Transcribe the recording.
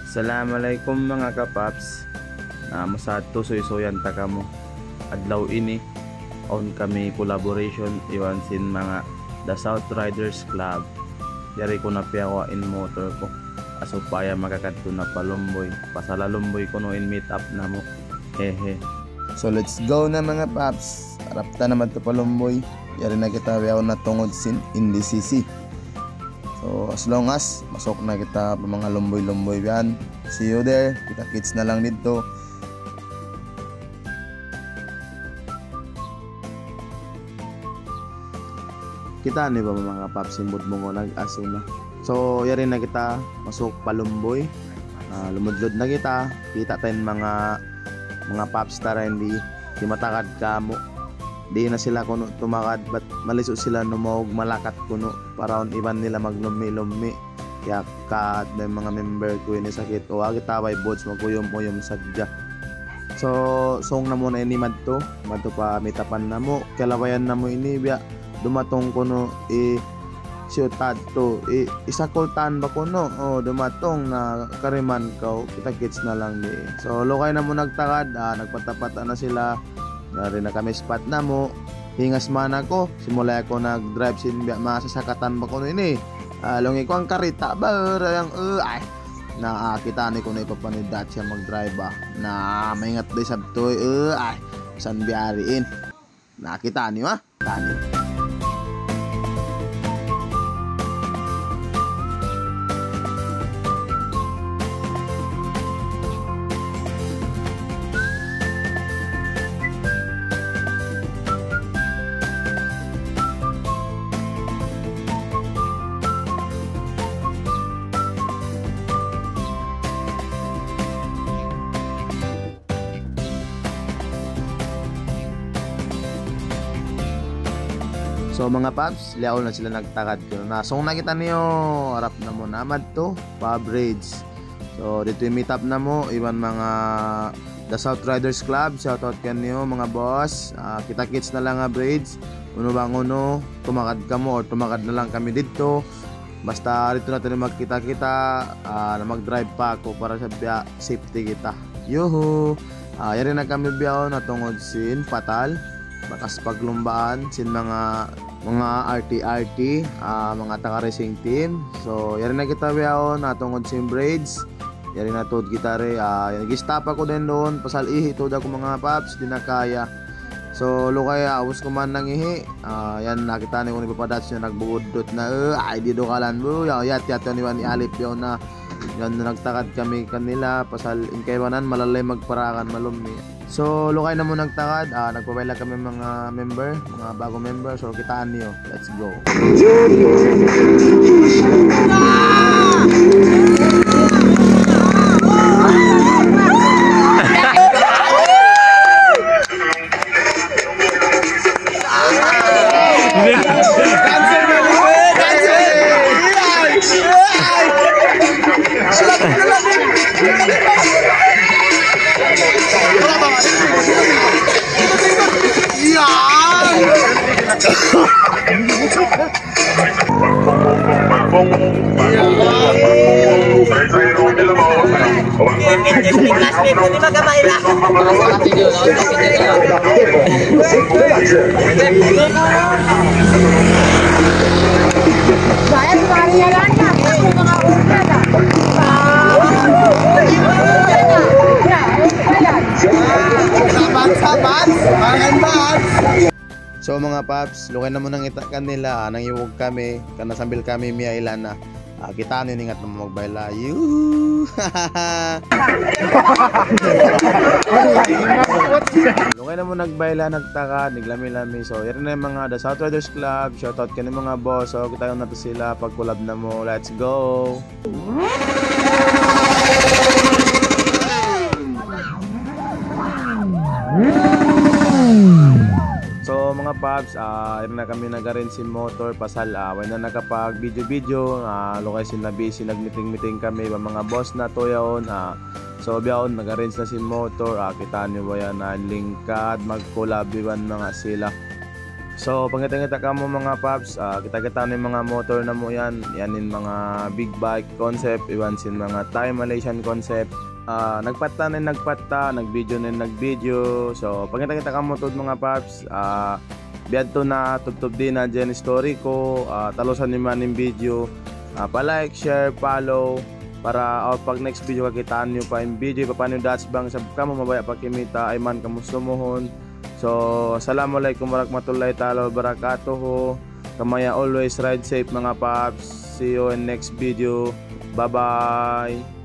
Assalamualaikum mga kapaps. Sa tusoy-soyan ta kamo. Adlaw ini on kami collaboration iwan sin mga The South Riders Club. Yari ko na piyawa in motor ko. Asupaya makakadto na palumboy. Pasalalumboy ko no in meet up na mo. Hehe. So let's go na mga paps. Arapta naman to palumboy. Yari na kita piyaw na tungod sin NDCC. So as long as masok na kita pa mga lumboy-lumboy yan. See you there. Kita kits na lang dito. Kita ni ba mga paps simbot mo ko nag-aso na. So yari na kita masok palumboy. Lumudlod na kita. Kita tayo mga paps tara hindi matakad ka mo. Di na sila kuno tumakad but maliso sila numawag malakat kuno para on iban nila maglumi-lumi kaya kat may mga member ko ini sakit o agi taway bots maguyom-uyom sadya. So song na muna ini madto pa mitapan na mo kalawayan na mo ini biya dumatong kuno siyutad to isakultan ba kuno o dumatong na kariman ka kita gets na lang di. So lokay na mo nagtakad nagpatapat na sila. Yari na kami spot na mo. Hingas man ako. Simula ako nag-drive sin masasakatan ba ko ini. Lungi ko ang karita ba yang ay. Nakakita ni ko na ipapanidat siya mag-drive ba. Na maingat day sabtoy ay. San biyariin. Nakita niyo ha? Tani. So mga paps, liaw na sila nagtakad ko. Nasong nakita niyo, harap na mo namad to, pa bridge. So dito yung meet up na mo, iban mga The South Riders Club, shoutout kanyo mga boss. Kita kits na lang nga bridge. Uno bang uno, tumakad ka mo or tumakad na lang kami dito. Basta dito natin magkita-kita, na mag-drive pa ako para sa safety kita. Yuhu! Yari na kami biyaw na tungod sin Patal. Bakas paglumbaan sin mga RT-RT, mga taka-racing team. So yari na kita biyaw na tungod sin braids. Yari na tod kita re. Nag-stop ako din doon. Pasal ihi tod ako mga paps. Di na kaya. So lukay awas ko man nang ihi. Yan nakita ni ko ni papadats na nagbudot na ay di do kalan mo. Yat ni Wani Alip yaw na. Yan nagtakad kami kanila. Pasal inkaywanan malalay magparakan malumi. So lukay na mo nagtakad, nagpabayla kami mga member, mga bago member. So kitaan niyo, let's go. So mga paps, lukay na mo nang itakan nila, nang iwag kami, kana sambil kami miya ilan na. Kita ni ingat mo magbayla. Yuhu! Lukay na mo nagbayla, nagtaka, niglami-lami. So yun na yung mga The South Riders Club. Shoutout ka ng mga boss. So kita yung nato sila pag collab na mo. Let's go! So mga paps, na kami nagarin si motor pasal when na nakapag video lokay sila busy nagmeeting kami mga boss na to yaon. So biyahon nag-arrange na si motor, kita niyo ba yan na lingkad mag-collab iban mga sila. So pagkita-kita ka mo mga paps, kita-kita ni mga motor na mo yan in mga big bike concept, iban sin mga Thai Malaysian concept. Nagpatta na nagpatta, nagvideo na nagvideo. So pagkita-kita ka mo tod mga paps, biyad to na tubtob din na dyan story ko, talusan ni man yung video, pa-like, share, follow para pag next video kakitaan nyo pa yung video paano yung Dutch Bank sa kamo mabaya pakimita ay man kamo sumuhon. So assalamualaikum warahmatullahi ta'ala wabarakatuh. Kamaya always ride safe mga paps. See you in next video. Bye bye.